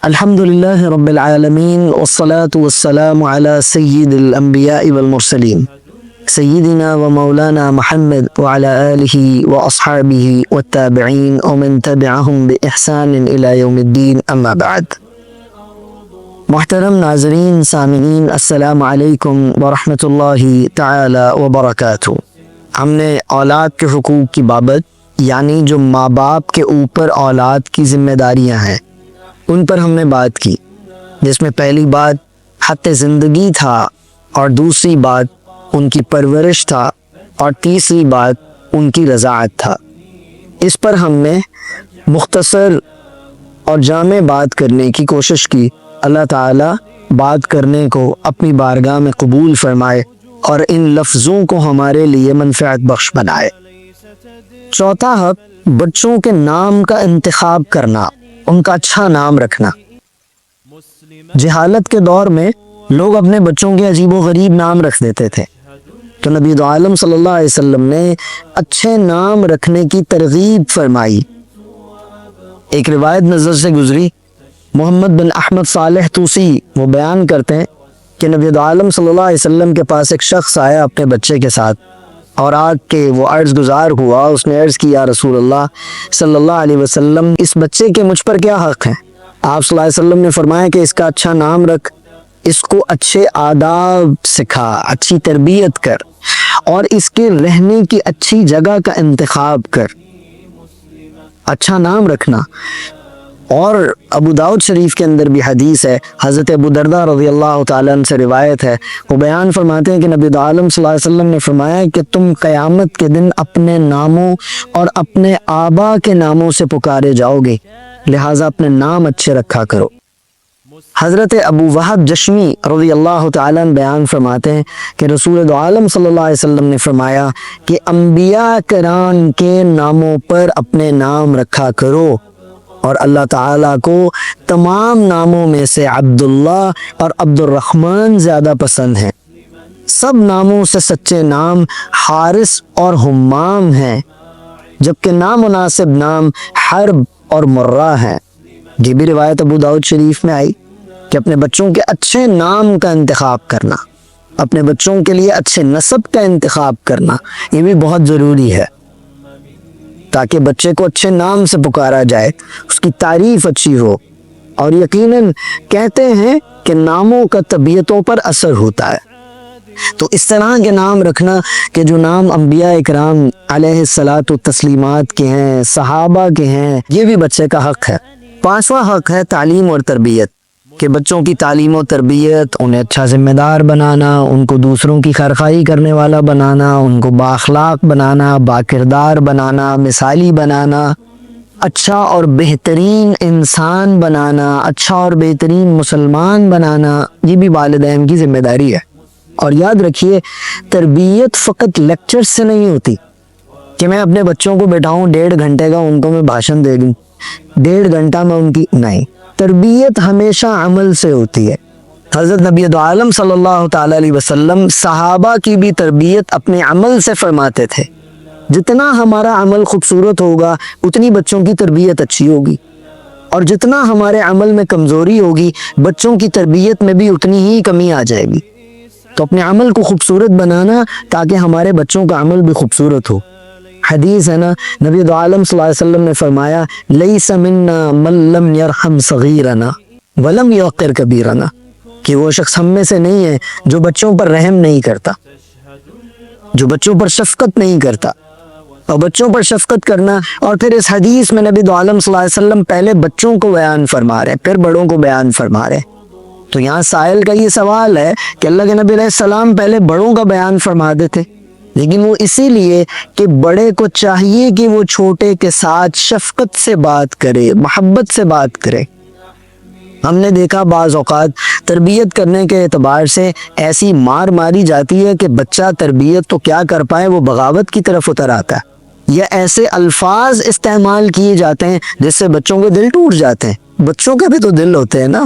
الحمد لله رب العالمين والصلاة والسلام على سيد الأنبياء والمرسلين سيدنا ومولانا محمد وعلى آله وأصحابه والتابعين ومن تبعهم بإحسان إلى يوم الدين أما بعد. محترم ناظرین سامعین، السلام علیکم ورحمۃ اللہ تعالی وبرکاتہ. ہم نے اولاد کے حقوق کی بابت، یعنی جو ماں باپ کے اوپر اولاد کی ذمہ داریاں ہیں، ان پر ہم نے بات کی، جس میں پہلی بات حق زندگی تھا، اور دوسری بات ان کی پرورش تھا، اور تیسری بات ان کی رضاعت تھا. اس پر ہم نے مختصر اور جامع بات کرنے کی کوشش کی. اللہ تعالیٰ بات کرنے کو اپنی بارگاہ میں قبول فرمائے اور ان لفظوں کو ہمارے لیے منفعت بخش بنائے. چوتھا حق بچوں کے نام کا انتخاب کرنا، ان کا اچھا نام رکھنا. جہالت کے دور میں لوگ اپنے بچوں کے عجیب و غریب نام رکھ دیتے تھے، تو نبی دو عالم صلی اللہ علیہ وسلم نے اچھے نام رکھنے کی ترغیب فرمائی. ایک روایت نظر سے گزری، محمد بن احمد صالح توسی وہ بیان کرتے ہیں کہ نبی دو عالم صلی اللہ علیہ وسلم کے پاس ایک شخص آیا اپنے بچے کے ساتھ، اور آ کے وہ عرض گزار ہوا. اس نے عرض کی، یا رسول اللہ صلی اللہ علیہ وسلم، اس بچے کے مجھ پر کیا حق ہیں؟ آپ صلی اللہ علیہ وسلم نے فرمایا کہ اس کا اچھا نام رکھ، اس کو اچھے آداب سکھا، اچھی تربیت کر، اور اس کے رہنے کی اچھی جگہ کا انتخاب کر. اچھا نام رکھنا. اور ابو داؤد شریف کے اندر بھی حدیث ہے، حضرت ابو درداء رضی اللہ تعالیٰ عنہ سے روایت ہے. وہ بیان فرماتے ہیں کہ نبی عالم صلی اللہ علیہ وسلم نے فرمایا کہ تم قیامت کے دن اپنے ناموں اور اپنے آبا کے ناموں سے پکارے جاؤ گے، لہٰذا اپنے نام اچھے رکھا کرو. حضرت ابو وہب جشمی رضی اللہ تعالیٰ عنہ بیان فرماتے ہیں کہ رسول دو عالم صلی اللہ علیہ وسلم نے فرمایا کہ انبیاء کرام کے ناموں پر اپنے نام رکھا کرو، اور اللہ تعالیٰ کو تمام ناموں میں سے عبداللہ اور عبد الرحمن زیادہ پسند ہیں. سب ناموں سے سچے نام حارث اور حمام ہیں، جبکہ نامناسب نام حرب اور مرہ ہیں. یہ بھی روایت ابو داؤد شریف میں آئی کہ اپنے بچوں کے اچھے نام کا انتخاب کرنا، اپنے بچوں کے لیے اچھے نسب کا انتخاب کرنا، یہ بھی بہت ضروری ہے، تاکہ بچے کو اچھے نام سے پکارا جائے، اس کی تعریف اچھی ہو. اور یقیناً کہتے ہیں کہ ناموں کا طبیعتوں پر اثر ہوتا ہے، تو اس طرح کے نام رکھنا کہ جو نام انبیاء اکرام علیہ الصلاۃ والتسلیمات کے ہیں، صحابہ کے ہیں، یہ بھی بچے کا حق ہے. پانچواں حق ہے تعلیم اور تربیت، کہ بچوں کی تعلیم و تربیت، انہیں اچھا ذمہ دار بنانا، ان کو دوسروں کی خیرخواہی کرنے والا بنانا، ان کو بااخلاق بنانا، باکردار بنانا، مثالی بنانا، اچھا اور بہترین انسان بنانا، اچھا اور بہترین مسلمان بنانا، یہ بھی والدین کی ذمہ داری ہے. اور یاد رکھیے، تربیت فقط لیکچر سے نہیں ہوتی کہ میں اپنے بچوں کو بٹھاؤں 1.5 گھنٹے کا ان کو میں بھاشن دے دوں، 1.5 گھنٹہ میں ان کی نہیں. تربیت ہمیشہ عمل سے ہوتی ہے. حضرت نبی دو عالم صلی اللہ تعالی علیہ وسلم صحابہ کی بھی تربیت اپنے عمل سے فرماتے تھے. جتنا ہمارا عمل خوبصورت ہوگا اتنی بچوں کی تربیت اچھی ہوگی، اور جتنا ہمارے عمل میں کمزوری ہوگی بچوں کی تربیت میں بھی اتنی ہی کمی آ جائے گی. تو اپنے عمل کو خوبصورت بنانا تاکہ ہمارے بچوں کا عمل بھی خوبصورت ہو. حدیث ہے نا، نبی دو عالم صلی اللہ علیہ وسلم نے فرمایا، لیس منا من لم یرحم صغیرنا ولم یوقر کبیرنا، کہ وہ شخص ہم میں سے نہیں ہے جو بچوں پر رحم نہیں کرتا، جو بچوں پر شفقت نہیں کرتا. اور بچوں پر شفقت کرنا، اور پھر اس حدیث میں نبی دو عالم صلی اللہ علیہ وسلم پہلے بچوں کو بیان فرما رہے پھر بڑوں کو بیان فرما رہے. تو یہاں سائل کا یہ سوال ہے کہ اللہ کے نبی علیہ السلام پہلے بڑوں کا بیان فرما دیتے، لیکن وہ اسی لیے کہ بڑے کو چاہیے کہ وہ چھوٹے کے ساتھ شفقت سے بات کرے، محبت سے بات کرے. ہم نے دیکھا بعض اوقات تربیت کرنے کے اعتبار سے ایسی مار ماری جاتی ہے کہ بچہ تربیت تو کیا کر پائے، وہ بغاوت کی طرف اتر آتا ہے، یا ایسے الفاظ استعمال کیے جاتے ہیں جس سے بچوں کے دل ٹوٹ جاتے ہیں. بچوں کے بھی تو دل ہوتے ہیں نا.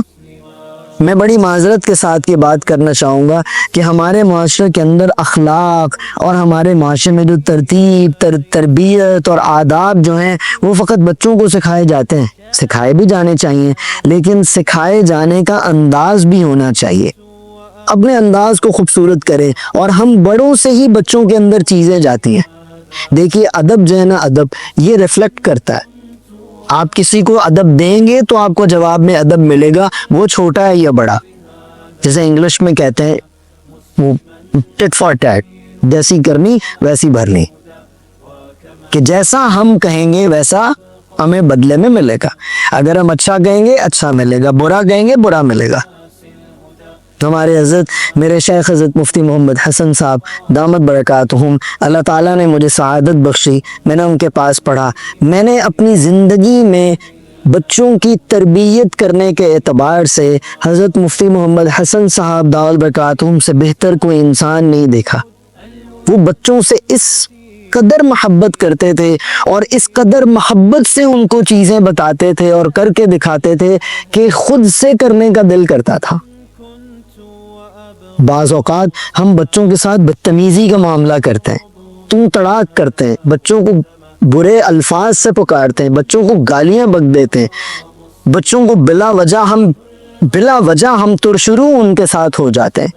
میں بڑی معذرت کے ساتھ یہ بات کرنا چاہوں گا کہ ہمارے معاشرے کے اندر اخلاق اور ہمارے معاشرے میں جو تربیت اور آداب جو ہیں وہ فقط بچوں کو سکھائے جاتے ہیں، سکھائے بھی جانے چاہیے، لیکن سکھائے جانے کا انداز بھی ہونا چاہیے۔ اپنے انداز کو خوبصورت کریں، اور ہم بڑوں سے ہی بچوں کے اندر چیزیں جاتی ہیں۔ دیکھیے ادب جو ہے نا، ادب یہ ریفلیکٹ کرتا ہے۔ آپ کسی کو ادب دیں گے تو آپ کو جواب میں ادب ملے گا، وہ چھوٹا ہے یا بڑا۔ جیسے انگلش میں کہتے ہیں وہ ٹٹ فار ٹیٹ، جیسی کرنی ویسی بھرنی، کہ جیسا ہم کہیں گے ویسا ہمیں بدلے میں ملے گا۔ اگر ہم اچھا کہیں گے اچھا ملے گا، برا کہیں گے برا ملے گا۔ ہمارے حضرت میرے شیخ حضرت مفتی محمد حسن صاحب دامت برکاتہم، اللہ تعالیٰ نے مجھے سعادت بخشی، میں نے ان کے پاس پڑھا۔ میں نے اپنی زندگی میں بچوں کی تربیت کرنے کے اعتبار سے حضرت مفتی محمد حسن صاحب دامت برکاتہم سے بہتر کوئی انسان نہیں دیکھا۔ وہ بچوں سے اس قدر محبت کرتے تھے اور اس قدر محبت سے ان کو چیزیں بتاتے تھے اور کر کے دکھاتے تھے کہ خود سے کرنے کا دل کرتا تھا۔ بعض اوقات ہم بچوں کے ساتھ بدتمیزی کا معاملہ کرتے ہیں، تو تڑاک کرتے ہیں، بچوں کو برے الفاظ سے پکارتے ہیں، بچوں کو گالیاں بک دیتے ہیں، بچوں کو بلا وجہ ہم ترشرو ان کے ساتھ ہو جاتے ہیں،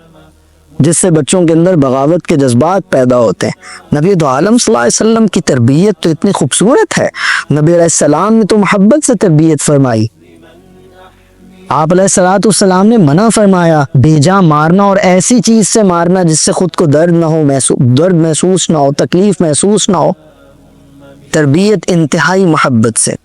جس سے بچوں کے اندر بغاوت کے جذبات پیدا ہوتے ہیں۔ نبی دو عالم صلی اللہ علیہ وسلم کی تربیت تو اتنی خوبصورت ہے، نبی علیہ السلام نے تو محبت سے تربیت فرمائی۔ آپ علیہ السلام نے منع فرمایا بیجا مارنا، اور ایسی چیز سے مارنا جس سے خود کو درد نہ ہو، درد محسوس نہ ہو، تکلیف محسوس نہ ہو۔ تربیت انتہائی محبت سے،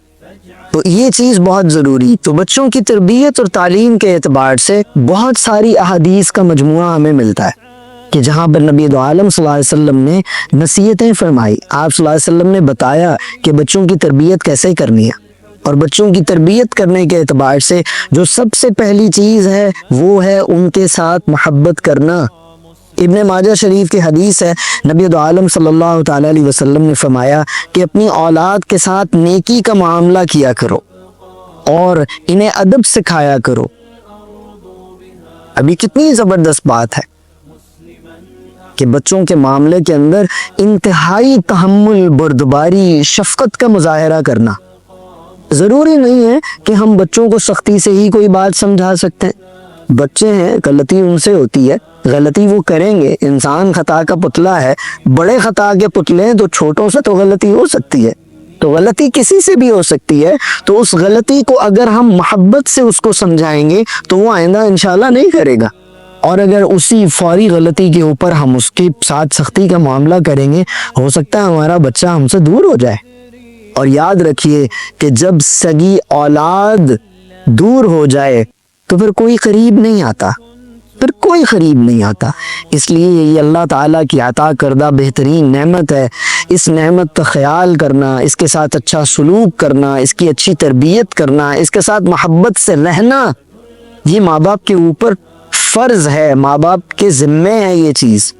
تو یہ چیز بہت ضروری۔ تو بچوں کی تربیت اور تعلیم کے اعتبار سے بہت ساری احادیث کا مجموعہ ہمیں ملتا ہے کہ جہاں پر نبی دو عالم صلی اللہ علیہ وسلم نے نصیحتیں فرمائی، آپ صلی اللہ علیہ وسلم نے بتایا کہ بچوں کی تربیت کیسے کرنی ہے۔ اور بچوں کی تربیت کرنے کے اعتبار سے جو سب سے پہلی چیز ہے وہ ہے ان کے ساتھ محبت کرنا۔ ابن ماجہ شریف کی حدیث ہے، نبی دو عالم صلی اللہ تعالی علیہ وسلم نے فرمایا کہ اپنی اولاد کے ساتھ نیکی کا معاملہ کیا کرو اور انہیں ادب سکھایا کرو۔ ابھی کتنی زبردست بات ہے کہ بچوں کے معاملے کے اندر انتہائی تحمل، بردباری، شفقت کا مظاہرہ کرنا۔ ضروری نہیں ہے کہ ہم بچوں کو سختی سے ہی کوئی بات سمجھا سکتے ہیں، بچے ہیں، غلطی ان سے ہوتی ہے، غلطی وہ کریں گے، انسان خطا کا پتلا ہے، بڑے خطا کے پتلے ہیں، تو چھوٹوں سے تو غلطی ہو سکتی ہے، تو غلطی کسی سے بھی ہو سکتی ہے۔ تو اس غلطی کو اگر ہم محبت سے اس کو سمجھائیں گے تو وہ آئندہ انشاءاللہ نہیں کرے گا، اور اگر اسی فوری غلطی کے اوپر ہم اس کے ساتھ سختی کا معاملہ کریں گے، ہو سکتا ہے ہمارا بچہ ہم سے دور ہو جائے۔ اور یاد رکھیے کہ جب سگی اولاد دور ہو جائے تو پھر کوئی قریب نہیں آتا، اس لیے یہ اللہ تعالیٰ کی عطا کردہ بہترین نعمت ہے۔ اس نعمت کا خیال کرنا، اس کے ساتھ اچھا سلوک کرنا، اس کی اچھی تربیت کرنا، اس کے ساتھ محبت سے رہنا، یہ ماں باپ کے اوپر فرض ہے، ماں باپ کے ذمے ہے یہ چیز،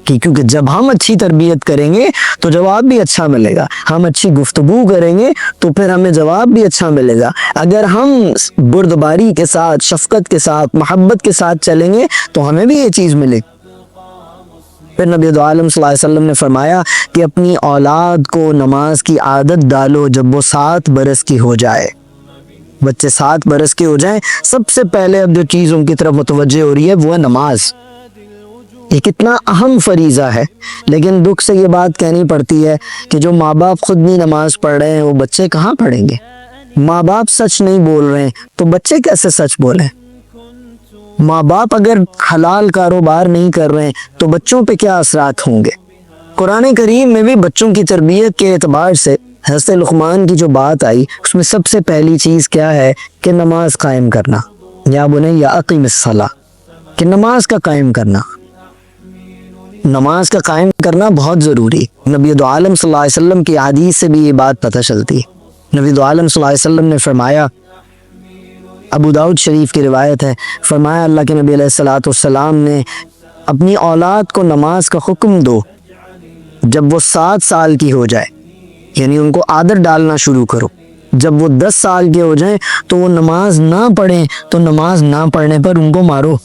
کیونکہ جب ہم اچھی تربیت کریں گے تو جواب بھی اچھا ملے گا، ہم اچھی گفتگو کریں گے تو پھر ہمیں جواب بھی اچھا ملے گا۔ اگر ہم بردباری کے ساتھ، شفقت کے ساتھ، محبت کے ساتھ چلیں گے تو ہمیں بھی یہ چیز ملے گی۔ پھر نبی دو عالم صلی اللہ علیہ وسلم نے فرمایا کہ اپنی اولاد کو نماز کی عادت ڈالو جب وہ 7 برس کی ہو جائے۔ بچے 7 برس کے ہو جائیں، سب سے پہلے اب جو چیز ان کی طرف متوجہ ہو رہی ہے وہ ہے نماز۔ یہ کتنا اہم فریضہ ہے، لیکن دکھ سے یہ بات کہنی پڑتی ہے کہ جو ماں باپ خود نہیں نماز پڑھ رہے ہیں وہ بچے کہاں پڑھیں گے؟ ماں باپ سچ نہیں بول رہے ہیں تو بچے کیسے سچ بولیں؟ ماں باپ اگر حلال کاروبار نہیں کر رہے ہیں تو بچوں پہ کیا اثرات ہوں گے؟ قرآن کریم میں بھی بچوں کی تربیت کے اعتبار سے حضرت لقمان کی جو بات آئی اس میں سب سے پہلی چیز کیا ہے کہ نماز قائم کرنا، یا بنی اقیم الصلاۃ، کہ نماز کا قائم کرنا، نماز کا قائم کرنا بہت ضروری۔ نبی دو عالم صلی اللہ علیہ وسلم کی حدیث سے بھی یہ بات پتہ چلتی ہے۔ نبی دو عالم صلی اللہ علیہ وسلم نے فرمایا، ابو داؤد شریف کی روایت ہے، فرمایا اللہ کے نبی علیہ السلام نے اپنی اولاد کو نماز کا حکم دو جب وہ 7 سال کی ہو جائے، یعنی ان کو عادت ڈالنا شروع کرو جب وہ 10 سال کے ہو جائیں تو وہ نماز نہ پڑھیں تو نماز نہ پڑھنے پر ان کو مارو.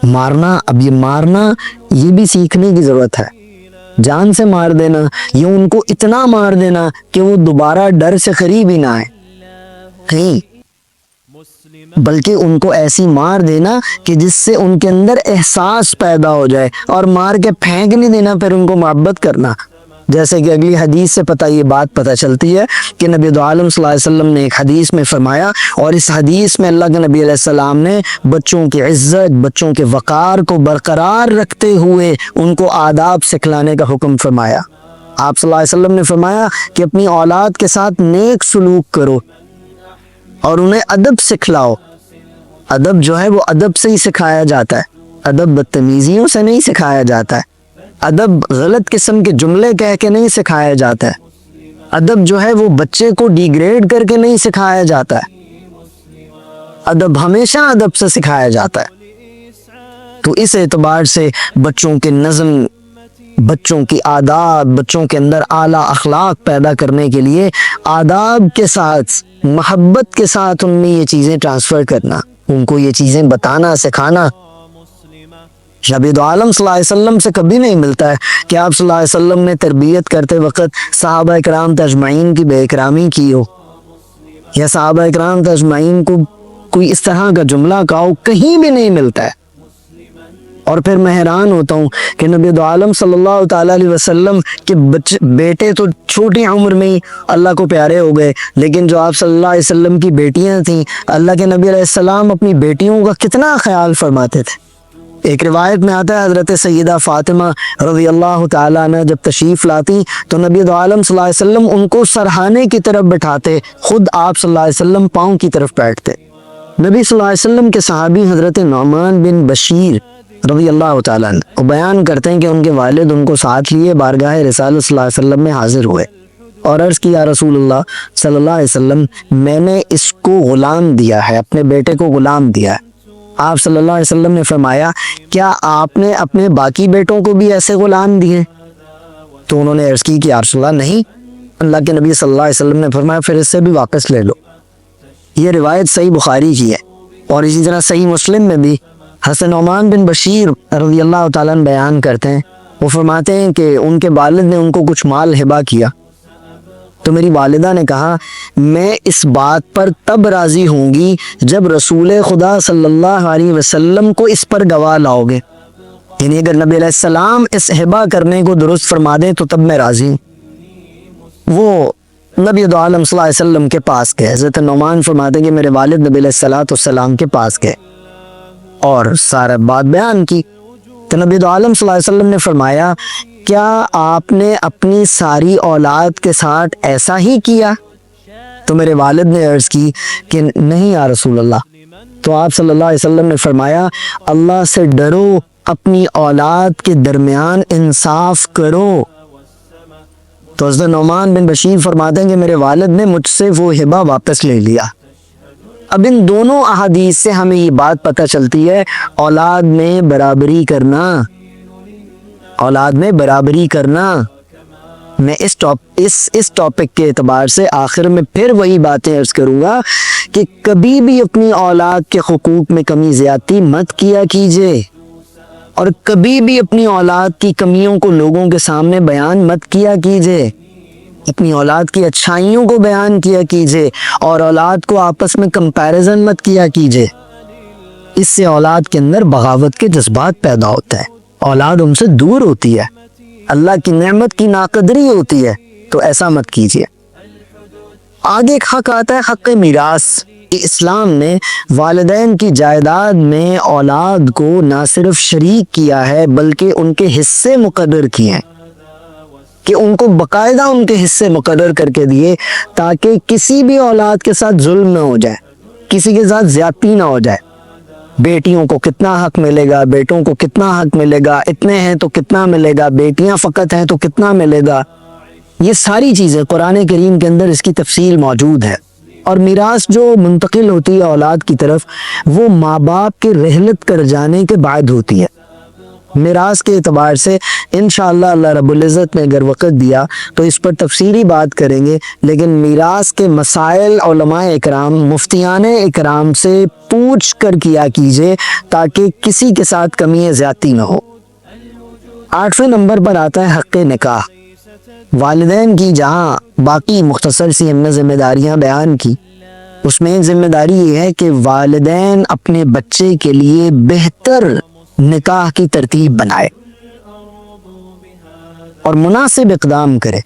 مارنا، اب یہ مارنا یہ بھی سیکھنے کی ضرورت ہے. جان سے مار دینا، یہ ان کو اتنا مار دینا کہ وہ دوبارہ ڈر سے قریب ہی نہ آئے کہیں، بلکہ ان کو ایسی مار دینا کہ جس سے ان کے اندر احساس پیدا ہو جائے، اور مار کے پھینک نہیں دینا، پھر ان کو محبت کرنا. جیسے کہ اگلی حدیث سے یہ بات پتہ چلتی ہے کہ نبی دو عالم صلی اللہ علیہ وسلم نے ایک حدیث میں فرمایا، اور اس حدیث میں اللہ کے نبی علیہ السلام نے بچوں کی عزت، بچوں کے وقار کو برقرار رکھتے ہوئے ان کو آداب سکھلانے کا حکم فرمایا. آپ صلی اللہ علیہ وسلم نے فرمایا کہ اپنی اولاد کے ساتھ نیک سلوک کرو اور انہیں ادب سکھلاؤ. ادب جو ہے وہ ادب سے ہی سکھایا جاتا ہے، ادب بدتمیزیوں سے نہیں سکھایا جاتا ہے، ادب غلط قسم کے جملے کہہ کے نہیں سکھایا جاتا ہے، ادب جو ہے وہ بچے کو ڈیگریڈ کر کے نہیں سکھایا جاتا ہے، ادب ہمیشہ ادب سے سکھایا جاتا ہے. تو اس اعتبار سے بچوں کے نظم، بچوں کی آداب، بچوں کے اندر اعلیٰ اخلاق پیدا کرنے کے لیے آداب کے ساتھ، محبت کے ساتھ ان میں یہ چیزیں ٹرانسفر کرنا، ان کو یہ چیزیں بتانا، سکھانا. نبی دو عالم صلی اللہ علیہ وسلم سے کبھی نہیں ملتا ہے کہ آپ صلی اللہ علیہ وسلم نے تربیت کرتے وقت صحابہ اکرام تجمعین کی بے اکرامی کی ہو، یا صحابہ اکرام تجمعین کو کوئی اس طرح کا جملہ کہا ہو، کہیں بھی نہیں ملتا ہے. اور پھر میں حیران ہوتا ہوں کہ نبی دو عالم صلی اللہ تعالیٰ علیہ وسلم کے بیٹے تو چھوٹی عمر میں ہی اللہ کو پیارے ہو گئے، لیکن جو آپ صلی اللہ علیہ وسلم کی بیٹیاں تھیں، اللہ کے نبی علیہ السلام اپنی بیٹیوں کا کتنا خیال فرماتے تھے. ایک روایت میں آتا ہے حضرت سیدہ فاطمہ رضی اللہ تعالیٰ عنہ جب تشریف لاتی تو نبی دو عالم صلی اللہ علیہ وسلم ان کو سرہانے کی طرف بٹھاتے، خود آپ صلی اللہ علیہ وسلم پاؤں کی طرف بیٹھتے. نبی صلی اللہ علیہ وسلم کے صحابی حضرت نعمان بن بشیر رضی اللہ تعالیٰ عنہ وہ بیان کرتے ہیں کہ ان کے والد ان کو ساتھ لیے بارگاہ رسالت صلی اللہ علیہ وسلم میں حاضر ہوئے اور عرض کیا، رسول اللہ صلی اللہ علیہ وسلم، میں نے اس کو غلام دیا ہے، اپنے بیٹے کو غلام دیا ہے. آپ صلی اللہ علیہ وسلم نے فرمایا، کیا آپ نے اپنے باقی بیٹوں کو بھی ایسے غلام دیے؟ تو انہوں نے عرض کی کہ یا رسول اللہ نہیں. اللہ کے نبی صلی اللہ علیہ وسلم نے فرمایا، پھر اس سے بھی واپس لے لو. یہ روایت صحیح بخاری کی ہے، اور اسی طرح صحیح مسلم میں بھی حضرت نعمان بن بشیر رضی اللہ تعالیٰ عنہ بیان کرتے ہیں، وہ فرماتے ہیں کہ ان کے والد نے ان کو کچھ مال ہبہ کیا، تو میری والدہ نے کہا میں اس بات پر تب راضی ہوں گی جب رسول خدا صلی اللہ علیہ وسلم کو اس پر گواہ لاؤ گے، یعنی اگر نبی علیہ السلام اس ہبہ کرنے کو درست فرما دیں تو تب میں راضی ہوں. وہ نبی دو عالم صلی اللہ علیہ وسلم کے پاس گئے. حضرت نعمان فرماتے ہیں کہ میرے والد نبی علیہ السلام کے پاس گئے اور سارا بات بیان کی. تو نبی دو عالم صلی اللہ علیہ وسلم نے فرمایا، کیا آپ نے اپنی ساری اولاد کے ساتھ ایسا ہی کیا؟ تو میرے والد نے عرض کی کہ نہیں یا رسول اللہ. تو آپ صلی اللہ علیہ وسلم نے فرمایا، اللہ سے ڈرو، اپنی اولاد کے درمیان انصاف کرو. تو حضرت نعمان بن بشیر فرماتے ہیں کہ میرے والد نے مجھ سے وہ ہبہ واپس لے لیا. اب ان دونوں احادیث سے ہمیں یہ بات پتہ چلتی ہے، اولاد میں برابری کرنا، اولاد میں برابری کرنا. میں اس ٹاپک کے اعتبار سے آخر میں پھر وہی باتیں عرض کروں گا کہ کبھی بھی اپنی اولاد کے حقوق میں کمی زیادتی مت کیا کیجیے، اور کبھی بھی اپنی اولاد کی کمیوں کو لوگوں کے سامنے بیان مت کیا کیجیے. اپنی اولاد کی اچھائیوں کو بیان کیا کیجیے اور اولاد کو آپس میں کمپیریزن مت کیا کیجیے. اس سے اولاد کے اندر بغاوت کے جذبات پیدا ہوتا ہے، اولاد ان سے دور ہوتی ہے، اللہ کی نعمت کی ناقدری ہوتی ہے. تو ایسا مت کیجیے. آگے ایک حق آتا ہے، حق میراث. اسلام نے والدین کی جائیداد میں اولاد کو نہ صرف شریک کیا ہے بلکہ ان کے حصے مقرر کیے ہیں، کہ ان کو باقاعدہ ان کے حصے مقرر کر کے دیے تاکہ کسی بھی اولاد کے ساتھ ظلم نہ ہو جائے، کسی کے ساتھ زیادتی نہ ہو جائے. بیٹیوں کو کتنا حق ملے گا، بیٹوں کو کتنا حق ملے گا، اتنے ہیں تو کتنا ملے گا، بیٹیاں فقط ہیں تو کتنا ملے گا، یہ ساری چیزیں قرآن کریم کے اندر اس کی تفصیل موجود ہے. اور میراث جو منتقل ہوتی ہے اولاد کی طرف، وہ ماں باپ کے رحلت کر جانے کے بعد ہوتی ہے. میراث کے اعتبار سے انشاءاللہ اللہ رب العزت نے اگر وقت دیا تو اس پر تفصیلی بات کریں گے، لیکن میراث کے مسائل علماء اکرام، مفتیان اکرام سے پوچھ کر کیا کیجئے تاکہ کسی کے ساتھ کمی زیادتی نہ ہو۔ 8ویں نمبر پر آتا ہے حق نکاح۔ والدین کی جہاں باقی مختصر سی ہم نے ذمہ داریاں بیان کی، اس میں ایک ذمہ داری یہ ہے کہ والدین اپنے بچے کے لیے بہتر نکاح کی ترتیب بنائے اور مناسب اقدام کرے۔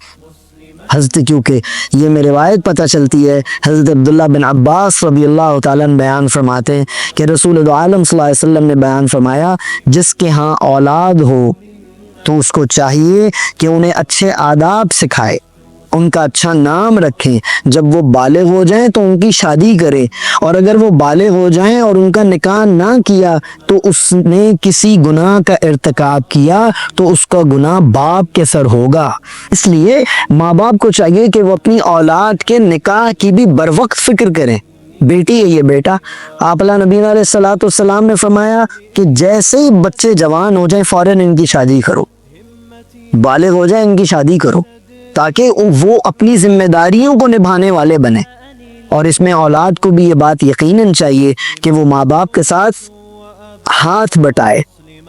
حضرت، کیونکہ یہ میں روایت پتہ چلتی ہے، حضرت عبداللہ بن عباس رضی اللہ تعالیٰ عنہ بیان فرماتے ہیں کہ رسول عالم صلی اللہ علیہ وسلم نے بیان فرمایا، جس کے ہاں اولاد ہو تو اس کو چاہیے کہ انہیں اچھے آداب سکھائے، ان کا اچھا نام رکھیں، جب وہ بالغ ہو جائیں تو ان کی شادی کرے، اور اگر وہ بالغ ہو جائیں اور ان کا نکاح نہ کیا تو اس نے کسی گناہ کا ارتکاب کیا تو اس کا گناہ باپ کے سر ہوگا۔ اس لیے ماں باپ کو چاہیے کہ وہ اپنی اولاد کے نکاح کی بھی بروقت فکر کریں۔ بیٹی ہے یہ بیٹا، آپ علیہ نبی علیہ الصلوۃ والسلام نے فرمایا کہ جیسے ہی بچے جوان ہو جائیں فوراً ان کی شادی کرو، بالغ ہو جائیں ان کی شادی کرو، تاکہ وہ اپنی ذمہ داریوں کو نبھانے والے بنے۔ اور اس میں اولاد کو بھی یہ بات یقیناً چاہیے کہ وہ ماں باپ کے ساتھ ہاتھ بٹائے،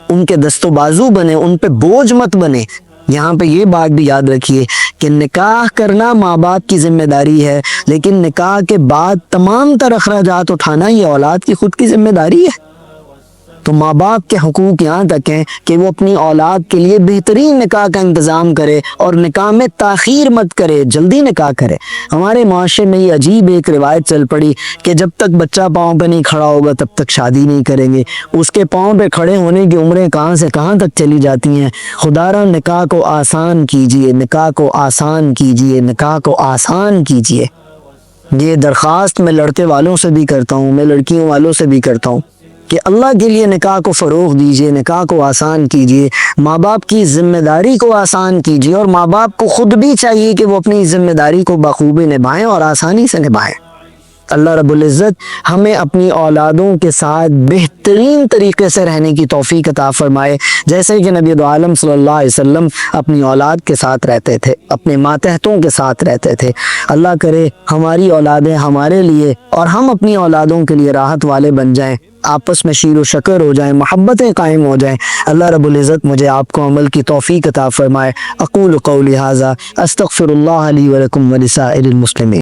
ان کے دست و بازو بنے، ان پہ بوجھ مت بنے۔ یہاں پہ یہ بات بھی یاد رکھیے کہ نکاح کرنا ماں باپ کی ذمہ داری ہے، لیکن نکاح کے بعد تمام تر اخراجات اٹھانا یہ اولاد کی خود کی ذمہ داری ہے۔ تو ماں باپ کے حقوق یہاں تک ہیں کہ وہ اپنی اولاد کے لیے بہترین نکاح کا انتظام کرے اور نکاح میں تاخیر مت کرے، جلدی نکاح کرے۔ ہمارے معاشرے میں یہ عجیب ایک روایت چل پڑی کہ جب تک بچہ پاؤں پہ نہیں کھڑا ہوگا تب تک شادی نہیں کریں گے۔ اس کے پاؤں پہ کھڑے ہونے کی عمریں کہاں سے کہاں تک چلی جاتی ہیں۔ خدا را نکاح کو آسان کیجئے، نکاح کو آسان کیجئے، نکاح کو آسان کیجئے۔ یہ درخواست میں لڑکے والوں سے بھی کرتا ہوں، میں لڑکیوں والوں سے بھی کرتا ہوں کہ اللہ کے لیے نکاح کو فروغ دیجئے، نکاح کو آسان کیجئے، ماں باپ کی ذمہ داری کو آسان کیجئے، اور ماں باپ کو خود بھی چاہیے کہ وہ اپنی ذمہ داری کو بخوبی نبھائیں اور آسانی سے نبھائیں۔ اللہ رب العزت ہمیں اپنی اولادوں کے ساتھ بہترین طریقے سے رہنے کی توفیق عطا فرمائے، جیسے کہ نبی عالم صلی اللہ علیہ وسلم اپنی اولاد کے ساتھ رہتے تھے، اپنے ماتحتوں کے ساتھ رہتے تھے۔ اللہ کرے ہماری اولادیں ہمارے لیے اور ہم اپنی اولادوں کے لیے راحت والے بن جائیں، آپس میں شیر و شکر ہو جائیں، محبتیں قائم ہو جائیں۔ اللہ رب العزت مجھے آپ کو عمل کی توفیق عطا فرمائے۔ اقول قولی ھذا استغفر اللہ لی ولکم ولسائر المسلمین۔